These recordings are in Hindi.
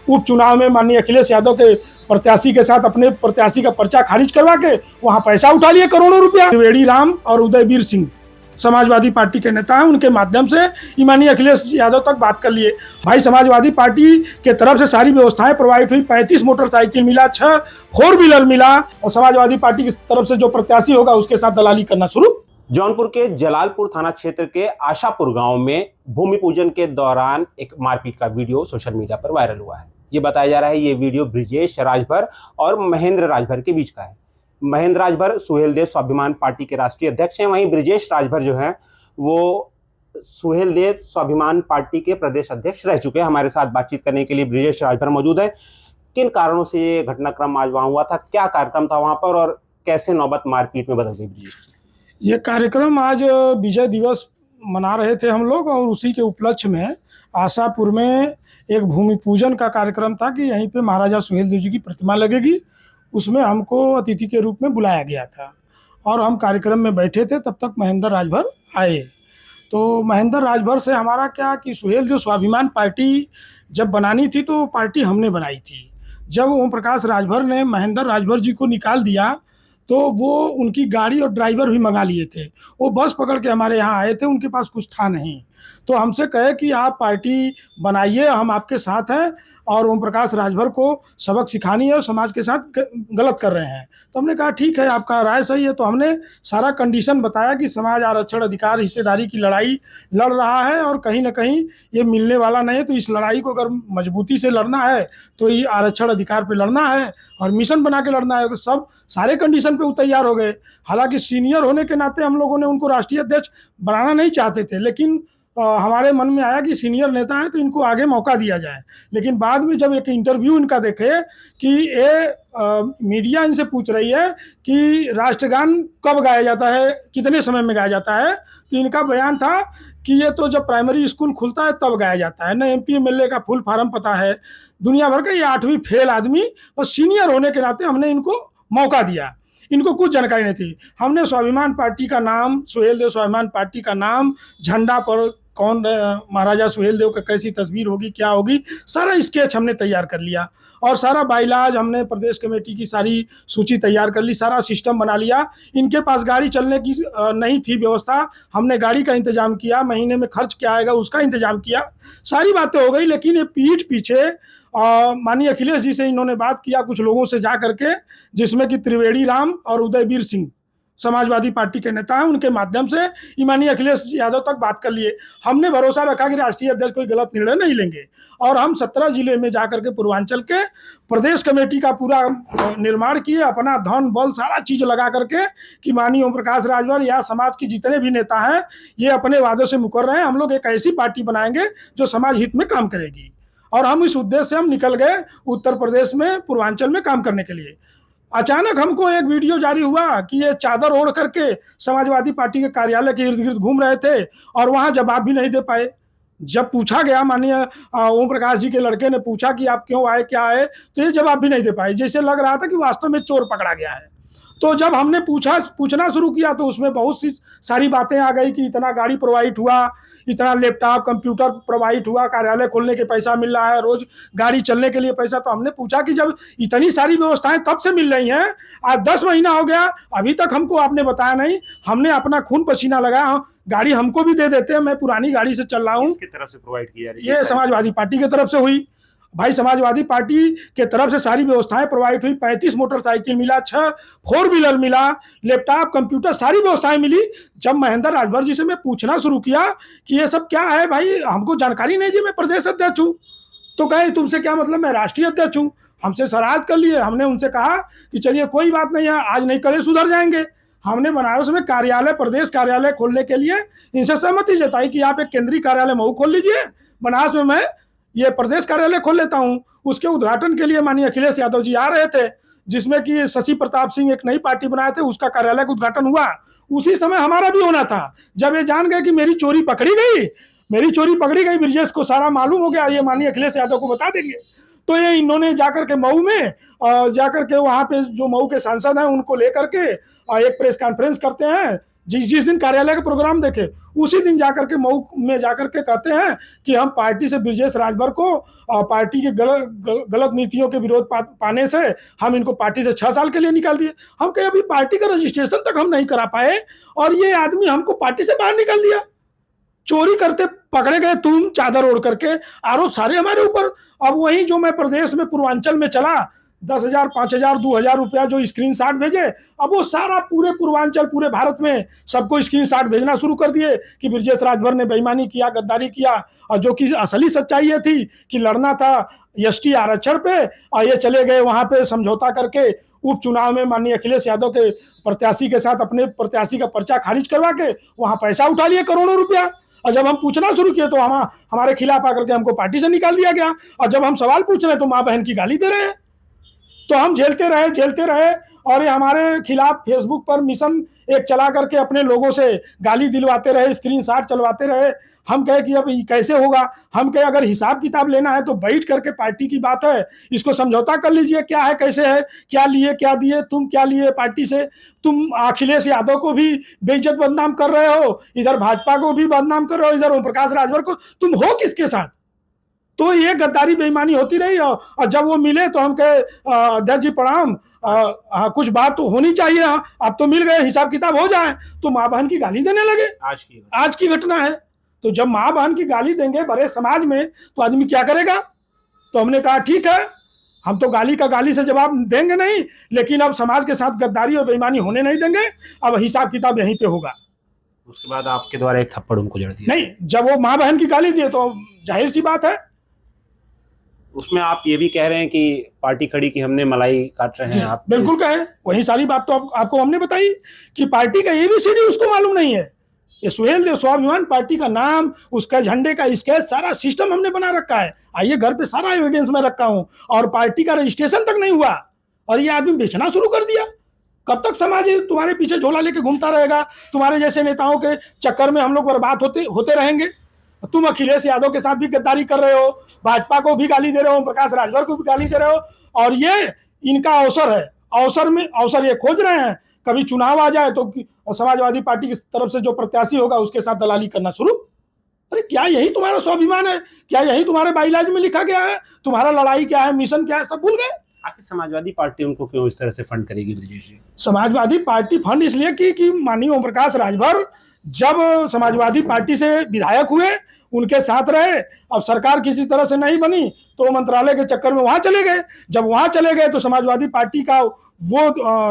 उपचुनाव में माननीय अखिलेश यादव के प्रत्याशी के साथ अपने प्रत्याशी का पर्चा खारिज करवा के वहां पैसा उठा लिए करोड़ों रुपया। त्रिवेणी राम और उदयवीर सिंह समाजवादी पार्टी के नेता हैं, उनके माध्यम से माननीय अखिलेश यादव तक बात कर लिए। भाई समाजवादी पार्टी के तरफ से सारी व्यवस्थाएं प्रोवाइड हुई, 35 मोटरसाइकिल मिला, 6 4 व्हीलर मिला, और समाजवादी पार्टी की तरफ से जो प्रत्याशी होगा उसके साथ दलाली करना शुरू। जौनपुर के जलालपुर थाना क्षेत्र के आशापुर गांव में भूमि पूजन के दौरान एक मारपीट का वीडियो सोशल मीडिया पर वायरल हुआ है। ये बताया जा रहा है ये वीडियो ब्रिजेश राजभर और महेंद्र राजभर के बीच का है। महेंद्र राजभर सुहेलदेव स्वाभिमान पार्टी के राष्ट्रीय अध्यक्ष हैं, वहीं ब्रिजेश राजभर जो हैं वो सुहेलदेव स्वाभिमान पार्टी के प्रदेश अध्यक्ष रह चुके हैं। हमारे साथ बातचीत करने के लिए ब्रिजेश राजभर मौजूद है। किन कारणों से ये घटनाक्रम आज वहां हुआ था, क्या कार्यक्रम था वहां पर और कैसे नौबत मारपीट में बदल गई? ब्रिजेश, ये कार्यक्रम आज विजय दिवस मना रहे थे हम लोग, और उसी के उपलक्ष्य में आशापुर में एक भूमि पूजन का कार्यक्रम था कि यहीं पे महाराजा सुहेलदेव जी की प्रतिमा लगेगी। उसमें हमको अतिथि के रूप में बुलाया गया था और हम कार्यक्रम में बैठे थे। तब तक महेंद्र राजभर आए। तो महेंद्र राजभर से हमारा क्या कि सुहेलदेव स्वाभिमान पार्टी जब बनानी थी तो पार्टी हमने बनाई थी। जब ओम प्रकाश राजभर ने महेंद्र राजभर जी को निकाल दिया तो वो उनकी गाड़ी और ड्राइवर भी मंगा लिए थे। वो बस पकड़ के हमारे यहाँ आए थे, उनके पास कुछ था नहीं। तो हमसे कहे कि आप पार्टी बनाइए, हम आपके साथ हैं, और ओम प्रकाश राजभर को सबक सिखानी है और समाज के साथ गलत कर रहे हैं। तो हमने कहा ठीक है, आपका राय सही है। तो हमने सारा कंडीशन बताया कि समाज आरक्षण अधिकार हिस्सेदारी की लड़ाई लड़ रहा है और कहीं ना कहीं ये मिलने वाला नहीं है। तो इस लड़ाई को अगर मजबूती से लड़ना है तो ये आरक्षण अधिकार पे लड़ना है और मिशन बना के लड़ना है। सब सारे कंडीशन पे वो तैयार हो गए। हालांकि सीनियर होने के नाते हम लोगों ने उनको राष्ट्रीय अध्यक्ष बनाना नहीं चाहते थे, लेकिन हमारे मन में आया कि सीनियर नेता हैं तो इनको आगे मौका दिया जाए। लेकिन बाद में जब एक इंटरव्यू इनका देखे कि ये मीडिया इनसे पूछ रही है कि राष्ट्रगान कब गाया जाता है, कितने समय में गाया जाता है, तो इनका बयान था कि ये तो जब प्राइमरी स्कूल खुलता है तब गाया जाता है। न MP MLA का फुल फॉर्म पता है, दुनिया भर का ये 8वीं फेल आदमी, और सीनियर होने के नाते हमने इनको मौका दिया। इनको कुछ जानकारी नहीं थी। हमने स्वाभिमान पार्टी का नाम, सुहेलदेव स्वाभिमान पार्टी का नाम, झंडा पर कौन महाराजा सुहेलदेव का कैसी तस्वीर होगी, क्या होगी, सारा स्केच हमने तैयार कर लिया। और सारा बाइलाज हमने प्रदेश कमेटी की सारी सूची तैयार कर ली, सारा सिस्टम बना लिया। इनके पास गाड़ी चलने की नहीं थी व्यवस्था, हमने गाड़ी का इंतजाम किया, महीने में खर्च क्या आएगा उसका इंतजाम किया। सारी बातें हो गई, लेकिन ये पीठ पीछे माननीय अखिलेश जी से इन्होंने बात किया कुछ लोगों से जा करके, जिसमें कि त्रिवेणी राम और उदयवीर सिंह समाजवादी पार्टी के नेता हैं, उनके माध्यम से माननीय अखिलेश यादव तक बात कर लिए। हमने भरोसा रखा कि राष्ट्रीय अध्यक्ष कोई गलत निर्णय नहीं लेंगे, और हम 17 जिले में जाकर के पूर्वांचल के प्रदेश कमेटी का पूरा निर्माण किए, अपना धन बल सारा चीज लगा करके कि माननीय ओम प्रकाश राजभर या समाज के जितने भी नेता हैं ये अपने वादों से मुकर रहे हैं। हम लोग एक ऐसी पार्टी बनाएंगे जो समाज हित में काम करेगी, और हम इस उद्देश्य से हम निकल गए उत्तर प्रदेश में, पूर्वांचल में काम करने के लिए। अचानक हमको एक वीडियो जारी हुआ कि ये चादर ओढ़ करके समाजवादी पार्टी के कार्यालय के इर्द गिर्द घूम रहे थे और वहां जवाब भी नहीं दे पाए। जब पूछा गया, माननीय ओम प्रकाश जी के लड़के ने पूछा कि आप क्यों आए, क्या आए, तो ये जवाब भी नहीं दे पाए। जैसे लग रहा था कि वास्तव में चोर पकड़ा गया है। तो जब हमने पूछना शुरू किया तो उसमें बहुत सी सारी बातें आ गई कि इतना गाड़ी प्रोवाइड हुआ, इतना लैपटॉप कंप्यूटर प्रोवाइड हुआ, कार्यालय खोलने के पैसा मिल रहा है, रोज गाड़ी चलने के लिए पैसा। तो हमने पूछा कि जब इतनी सारी व्यवस्थाएं तब से मिल रही हैं, आज 10 महीना हो गया, अभी तक हमको आपने बताया नहीं। हमने अपना खून पसीना लगाया, गाड़ी हमको भी दे देते हैं, मैं पुरानी गाड़ी से चल रहा हूँ। किसकी तरफ से प्रोवाइड किया जा रही है? ये समाजवादी पार्टी की तरफ से हुई। भाई समाजवादी पार्टी के तरफ से सारी व्यवस्थाएं प्रोवाइड हुई, 35 मोटरसाइकिल मिला, 6 4 व्हीलर मिला, लैपटॉप कंप्यूटर सारी व्यवस्थाएं मिली। जब महेंद्र राजभर जी से मैं पूछना शुरू किया कि ये सब क्या है, भाई हमको जानकारी नहीं दी, मैं प्रदेश अध्यक्ष हूँ। तो कहे तुमसे क्या मतलब, मैं राष्ट्रीय अध्यक्ष हूँ। हमसे शरारत कर लिए। हमने उनसे कहा कि चलिए कोई बात नहीं है, आज नहीं कल सुधर जाएंगे। हमने बनारस में कार्यालय, प्रदेश कार्यालय खोलने के लिए इनसे सहमति जताई कि आप एक केंद्रीय कार्यालय मऊ खोल लीजिए, बनारस में मैं ये प्रदेश कार्यालय खोल लेता हूं। उसके उद्घाटन के लिए माननीय अखिलेश यादव जी आ रहे थे, जिसमें कि शशि प्रताप सिंह एक नई पार्टी बनाए थे, उसका कार्यालय का उद्घाटन हुआ। उसी समय हमारा भी होना था। जब ये जान गए कि मेरी चोरी पकड़ी गई, ब्रिजेश को सारा मालूम हो गया, ये माननीय अखिलेश यादव को बता देंगे। तो ये इन्होंने जाकर के मऊ में जाकर के वहाँ पे जो मऊ के सांसद हैं उनको लेकर के एक प्रेस कॉन्फ्रेंस करते हैं, जिस जिस दिन कार्यालय का प्रोग्राम देखे उसी दिन जाकर के मऊ में जाकर के कहते हैं कि हम पार्टी से ब्रिजेश राजभर को पार्टी के गलत नीतियों के विरोध पाने से हम इनको पार्टी से 6 साल के लिए निकाल दिए। हम कहे अभी पार्टी का रजिस्ट्रेशन तक हम नहीं करा पाए और ये आदमी हमको पार्टी से बाहर निकाल दिया। चोरी करते पकड़े गए, तुम चादर ओढ़ करके, आरोप सारे हमारे ऊपर। अब वही जो मैं प्रदेश में पूर्वांचल में चला 10,000, 5,000, 2,000 रुपया जो स्क्रीनशॉट भेजे, अब वो सारा पूरे पूर्वांचल पूरे भारत में सबको स्क्रीनशॉट भेजना शुरू कर दिए कि ब्रिजेश राजभर ने बेईमानी किया, गद्दारी किया। और जो कि असली सच्चाई ये थी कि लड़ना था एसटी आरक्षण पे और ये चले गए वहां पे समझौता करके उपचुनाव में माननीय अखिलेश यादव के प्रत्याशी के साथ अपने प्रत्याशी का पर्चा खारिज करवा के वहां पैसा उठा लिए करोड़ों रुपया। और जब हम पूछना शुरू किए तो हमारे खिलाफ आकर के हमको पार्टी से निकाल दिया गया। और जब हम सवाल पूछ रहे हैं तो माँ बहन की गाली दे रहे हैं। तो हम झेलते रहे और ये हमारे खिलाफ फेसबुक पर मिशन एक चला करके अपने लोगों से गाली दिलवाते रहे, स्क्रीनशॉट चलवाते रहे। हम कहे कि अब कैसे होगा। हम कहे अगर हिसाब किताब लेना है तो बैठ करके पार्टी की बात है, इसको समझौता कर लीजिए, क्या है कैसे है, क्या लिए क्या दिए, तुम क्या लिए पार्टी से। तुम अखिलेश यादव को भी बेइज्जत बदनाम कर रहे हो, इधर भाजपा को भी बदनाम कर रहे हो, इधर ओम प्रकाश राजभर को। तुम हो किसके साथ? तो ये गद्दारी बेईमानी होती रही। और जब वो मिले तो हम कहे अध्यक्ष जी प्रणाम, कुछ बात तो होनी चाहिए, अब तो मिल गए, हिसाब किताब हो जाए। तो माँ बहन की गाली देने लगे। आज की घटना है। तो जब माँ बहन की गाली देंगे बड़े समाज में तो आदमी क्या करेगा? तो हमने कहा ठीक है, हम तो गाली का गाली से जवाब देंगे नहीं, लेकिन अब समाज के साथ गद्दारी और बेईमानी होने नहीं देंगे। अब हिसाब किताब यहीं पे होगा। उसके बाद आपके द्वारा एक थप्पड़ उनको जड़ दिया। नहीं, जब वो माँ बहन की गाली दिए तो जाहिर सी बात है। उसमें आप ये भी कह रहे हैं कि पार्टी खड़ी की हमने मलाई काट रहे हैं। आप बिल्कुल कहे, वही सारी बात तो आपको हमने बताई कि पार्टी का ABCD उसको मालूम नहीं है। ये सुहेल देव स्वाभिमान पार्टी का नाम, उसका झंडे का स्केच, सारा सिस्टम हमने बना रखा है। आइए घर पे सारा एविडेंस में रखा हूं। और पार्टी का रजिस्ट्रेशन तक नहीं हुआ और ये आदमी बेचना शुरू कर दिया। कब तक समाज तुम्हारे पीछे झोला लेके घूमता रहेगा? तुम्हारे जैसे नेताओं के चक्कर में हम लोग बर्बाद होते रहेंगे। तुम अखिलेश यादव के साथ भी गद्दारी कर रहे हो, भाजपा को भी गाली दे रहे हो, प्रकाश राजभर को भी गाली दे रहे हो। और ये इनका अवसर है, अवसर ये खोज रहे हैं। कभी चुनाव आ जाए तो समाजवादी पार्टी की तरफ से जो प्रत्याशी होगा उसके साथ दलाली करना शुरू। अरे क्या यही तुम्हारा स्वाभिमान है? क्या यही तुम्हारे बाइलाज में लिखा गया है? तुम्हारा लड़ाई क्या है, मिशन क्या है, सब भूल गए। आखिर समाजवादी पार्टी उनको क्यों इस तरह से फंड करेगी ब्रिजेश जी? समाजवादी पार्टी फंड इसलिए कि माननीय ओम प्रकाश राजभर जब समाजवादी पार्टी से विधायक हुए, उनके साथ रहे। अब सरकार किसी तरह से नहीं बनी तो मंत्रालय के चक्कर में वहां चले गए। जब वहां चले गए तो समाजवादी पार्टी का वो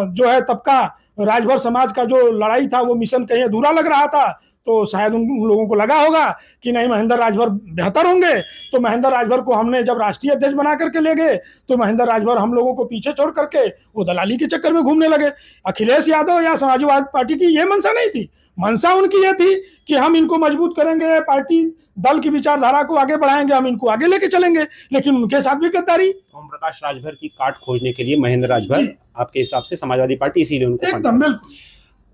जो है तबका, राजभर समाज का जो लड़ाई था, वो मिशन कहीं अधूरा लग रहा था। तो शायद उन लोगों को लगा होगा कि नहीं, महेंद्र राजभर बेहतर होंगे। तो महेंद्र राजभर को हमने जब राष्ट्रीय अध्यक्ष बना करके ले गए तो महेंद्र राजभर हम लोगों को पीछे छोड़ करके वो दलाली के चक्कर में घूमने लगे। अखिलेश यादव या समाजवादी पार्टी की ये मंशा नहीं थी। मंशा उनकी ये थी कि हम इनको मजबूत करेंगे, पार्टी दल की विचारधारा को आगे बढ़ाएंगे, हम इनको आगे लेके चलेंगे। लेकिन उनके साथ भी गद्दारी। ओम प्रकाश राजभर की काट खोजने के लिए महेंद्र राजभर आपके हिसाब से समाजवादी पार्टी इसीलिए उनको एकदम बिल्कुल।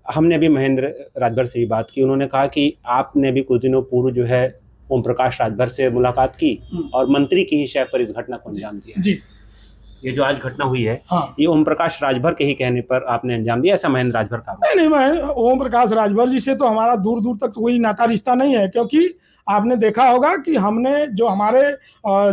हमने अभी महेंद्र राजभर से भी बात की। उन्होंने कहा कि आपने भी कुछ दिनों पूर्व जो है ओम प्रकाश राजभर से मुलाकात की और मंत्री की ही शय पर इस घटना को अंजाम दिया। जी, ये जो आज घटना हुई है, हाँ, ये ओम प्रकाश राजभर के ही कहने पर आपने अंजाम दिया, ऐसा महेंद्र राजभर का? नहीं, मैं ओम प्रकाश राजभर जी से तो हमारा दूर दूर तक कोई नाता रिश्ता नहीं है। क्योंकि आपने देखा होगा कि हमने जो हमारे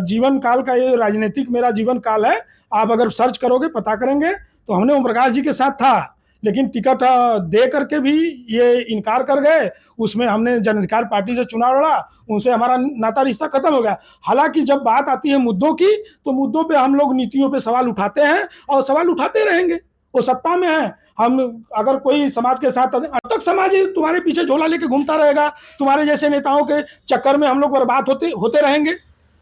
जीवन काल का, ये राजनीतिक मेरा जीवन काल है, आप अगर सर्च करोगे, पता करेंगे तो हमने ओम प्रकाश जी के साथ था। लेकिन टिकट दे करके भी ये इनकार कर गए। उसमें हमने जन अधिकार पार्टी से चुनाव लड़ा, उनसे हमारा नाता रिश्ता खत्म हो गया। हालांकि जब बात आती है मुद्दों की तो मुद्दों पे हम लोग नीतियों पे सवाल उठाते हैं और सवाल उठाते रहेंगे। वो सत्ता में है। हम अगर कोई समाज के साथ, अब तक समाज तुम्हारे पीछे झोला लेके घूमता रहेगा। तुम्हारे जैसे नेताओं के चक्कर में हम लोग बर्बाद होते रहेंगे।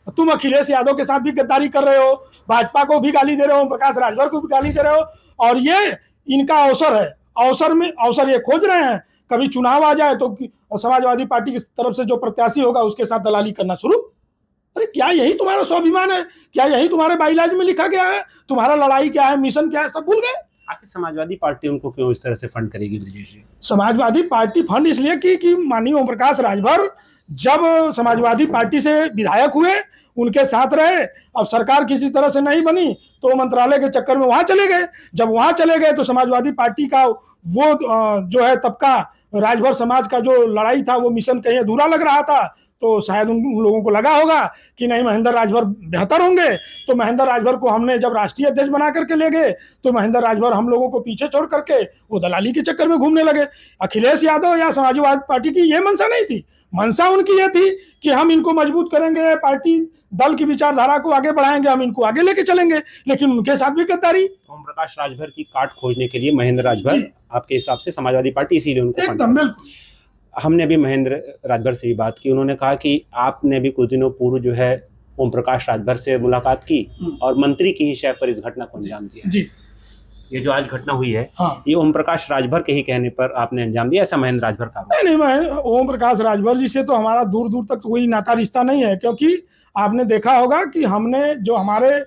तुम अखिलेश यादव के साथ भी गद्दारी कर रहे हो, भाजपा को भी गाली दे रहे हो, प्रकाश राजभर को भी गाली दे रहे हो। और ये इनका अवसर है। अवसर ये खोज रहे हैं। कभी चुनाव आ जाए तो समाजवादी पार्टी की तरफ से जो प्रत्याशी होगा उसके साथ दलाली करना शुरू। अरे क्या यही तुम्हारा स्वाभिमान है? क्या यही तुम्हारे बाइलाज में लिखा गया है? तुम्हारा लड़ाई क्या है, मिशन क्या है, सब भूल गए। आखिर समाजवादी पार्टी उनको क्यों इस तरह से फंड करेगी ब्रिजेश जी? समाजवादी पार्टी फंड इसलिए कि माननीय ओम प्रकाश राजभर जब समाजवादी पार्टी से विधायक हुए, उनके साथ रहे। अब सरकार किसी तरह से नहीं बनी तो मंत्रालय के चक्कर में वहां चले गए। जब वहां चले गए तो समाजवादी पार्टी का वो जो है तबका, राजभर समाज का जो लड़ाई था, वो मिशन कहीं अधूरा लग रहा था। तो शायद उन लोगों को लगा होगा कि नहीं, महेंद्र राजभर बेहतर होंगे। तो महेंद्र राजभर को हमने जब राष्ट्रीय अध्यक्ष बना करके ले गए तो महेंद्र राजभर हम लोगों को पीछे छोड़ करके वो दलाली के चक्कर में घूमने लगे। अखिलेश यादव या समाजवादी पार्टी की ये मंशा नहीं थी। मंशा उनकी ये थी कि हम इनको मजबूत करेंगे, पार्टी दल की विचारधारा को आगे बढ़ाएंगे, हम इनको आगे लेके चलेंगे। लेकिन उनके साथ भी गद्दारी। ओम प्रकाश राजभर की काट खोजने के लिए महेंद्र राजभर आपके हिसाब से समाजवादी पार्टी इसीलिए उनको एकदम बिल्कुल। हमने अभी महेंद्र राजभर से भी बात की, उन्होंने कहा कि आपने भी कुछ दिनों पूर्व जो है ओम प्रकाश राजभर से मुलाकात की और मंत्री की ही शय पर इस घटना को अंजाम दिया। जी, ये जो आज घटना हुई है, हाँ, ये ओम प्रकाश राजभर के ही कहने पर आपने अंजाम दिया, ऐसा महेंद्र राजभर का? नहीं, मैं ओम प्रकाश राजभर जी से तो हमारा दूर दूर तक कोई नाता रिश्ता नहीं है। क्योंकि आपने देखा होगा कि हमने जो हमारे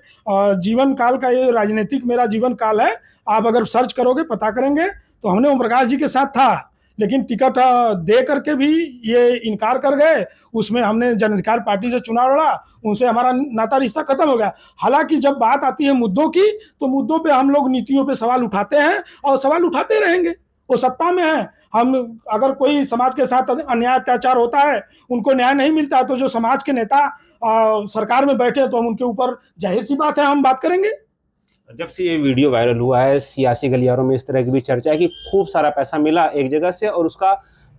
जीवन काल का, ये राजनीतिक मेरा जीवन काल है, आप अगर सर्च करोगे, पता करेंगे तो हमने ओम प्रकाश जी के साथ था। लेकिन टिकट दे करके भी ये इनकार कर गए। उसमें हमने जन अधिकार पार्टी से चुनाव लड़ा, उनसे हमारा नाता रिश्ता खत्म हो गया। हालांकि जब बात आती है मुद्दों की, तो मुद्दों पे हम लोग नीतियों पे सवाल उठाते हैं और सवाल उठाते रहेंगे। वो सत्ता में है। हम अगर कोई समाज के साथ अन्याय अत्याचार होता है, उनको न्याय नहीं मिलता, तो जो समाज के नेता सरकार में बैठे तो हम उनके ऊपर, जाहिर सी बात है, हम बात करेंगे। जब से ये वीडियो वायरल हुआ है, सियासी गलियारों में इस तरह की भी चर्चा है कि खूब सारा पैसा मिला एक जगह से और उसका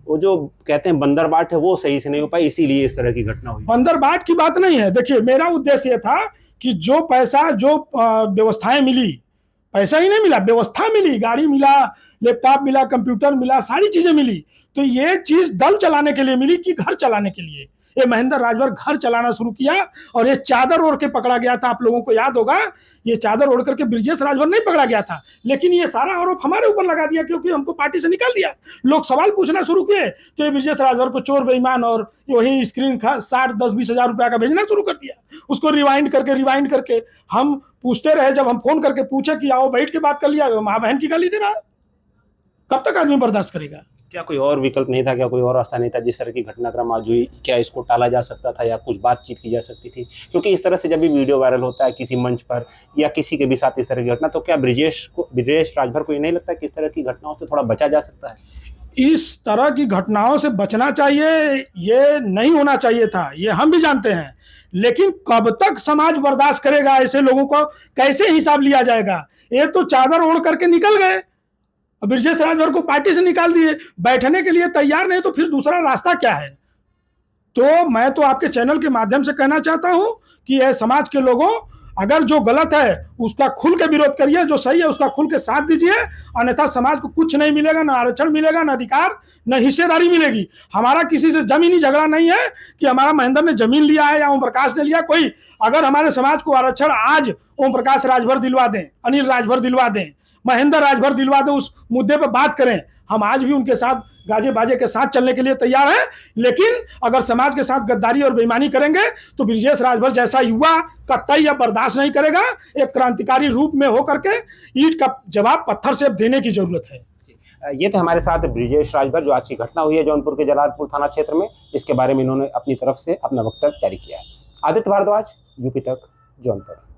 वो जो कहते हैं बंदरबाट है वो सही से नहीं हो पाई, इसीलिए इस तरह की घटना हुई। बंदरबाट की बात नहीं है। देखिए, मेरा उद्देश्य ये था कि जो पैसा, जो व्यवस्थाएं मिली, पैसा ही नहीं मिला, व्यवस्था मिली, गाड़ी मिला, लैपटॉप मिला, कंप्यूटर मिला, सारी चीजें मिली। तो ये चीज दल चलाने के लिए मिली कि घर चलाने के लिए? ये महेंद्र राजभर घर चलाना शुरू किया और ये चादर ओढ़ के पकड़ा गया था। आप लोगों को याद होगा, ये चादर ओढ़ करके ब्रिजेश राजभर नहीं पकड़ा गया था, लेकिन ये सारा आरोप हमारे ऊपर लगा दिया क्योंकि हमको पार्टी से निकाल दिया। लोग सवाल पूछना शुरू किए तो ये ब्रिजेश राजभर को चोर, बेईमान और वही स्क्रीन का 60-10-20 हजार रुपया का भेजना शुरू कर दिया। उसको रिवाइंड करके हम पूछते रहे। जब हम फोन करके पूछे कि आओ बैठ के बात कर लिया, माँ बहन की गाली दे रहा। कब तक आदमी बर्दाश्त करेगा? क्या कोई और विकल्प नहीं था? क्या कोई और रास्ता नहीं था? जिस तरह की घटनाक्रम आज हुई, क्या इसको टाला जा सकता था या कुछ बातचीत की जा सकती थी? क्योंकि इस तरह से जब भी वीडियो वायरल होता है किसी मंच पर या किसी के भी साथ इस तरह की घटना, तो क्या ब्रिजेश राजभर को ये नहीं लगता कि इस तरह की घटनाओं से थोड़ा बचा जा सकता है? इस तरह की घटनाओं से बचना चाहिए, ये नहीं होना चाहिए था, ये हम भी जानते हैं। लेकिन कब तक समाज बर्दाश्त करेगा? ऐसे लोगों को कैसे हिसाब लिया जाएगा? ये तो चादर ओढ़ करके निकल गए, ब्रिजेश राजभर को पार्टी से निकाल दिए, बैठने के लिए तैयार नहीं, तो फिर दूसरा रास्ता क्या है? तो मैं तो आपके चैनल के माध्यम से कहना चाहता हूं कि यह समाज के लोगों, अगर जो गलत है उसका खुल के विरोध करिए, जो सही है उसका खुल के साथ दीजिए। अन्यथा समाज को कुछ नहीं मिलेगा, ना आरक्षण मिलेगा, ना अधिकार, न हिस्सेदारी मिलेगी। हमारा किसी से जमीनी झगड़ा नहीं है कि हमारा महेंद्र ने जमीन लिया है या ओम प्रकाश ने लिया। कोई अगर हमारे समाज को आरक्षण आज ओम प्रकाश राजभर दिलवा दें, अनिल राजभर दिलवा दें, महेंद्र राजभर दिलवा दें, उस मुद्दे पर बात करें, हम आज भी उनके साथ गाजे बाजे के साथ चलने के लिए तैयार हैं। लेकिन अगर समाज के साथ गद्दारी और बेईमानी करेंगे तो ब्रिजेश राजभर जैसा युवा कतई या बर्दाश्त नहीं करेगा। एक क्रांतिकारी रूप में होकर के ईंट का जवाब पत्थर से देने की जरूरत है। ये थे हमारे साथ ब्रिजेश राजभर, जो आज की घटना हुई है जौनपुर के जलालपुर थाना क्षेत्र में, इसके बारे में इन्होंने अपनी तरफ से अपना वक्तव्य जारी किया है। आदित्य भारद्वाज, यूपी तक, जौनपुर।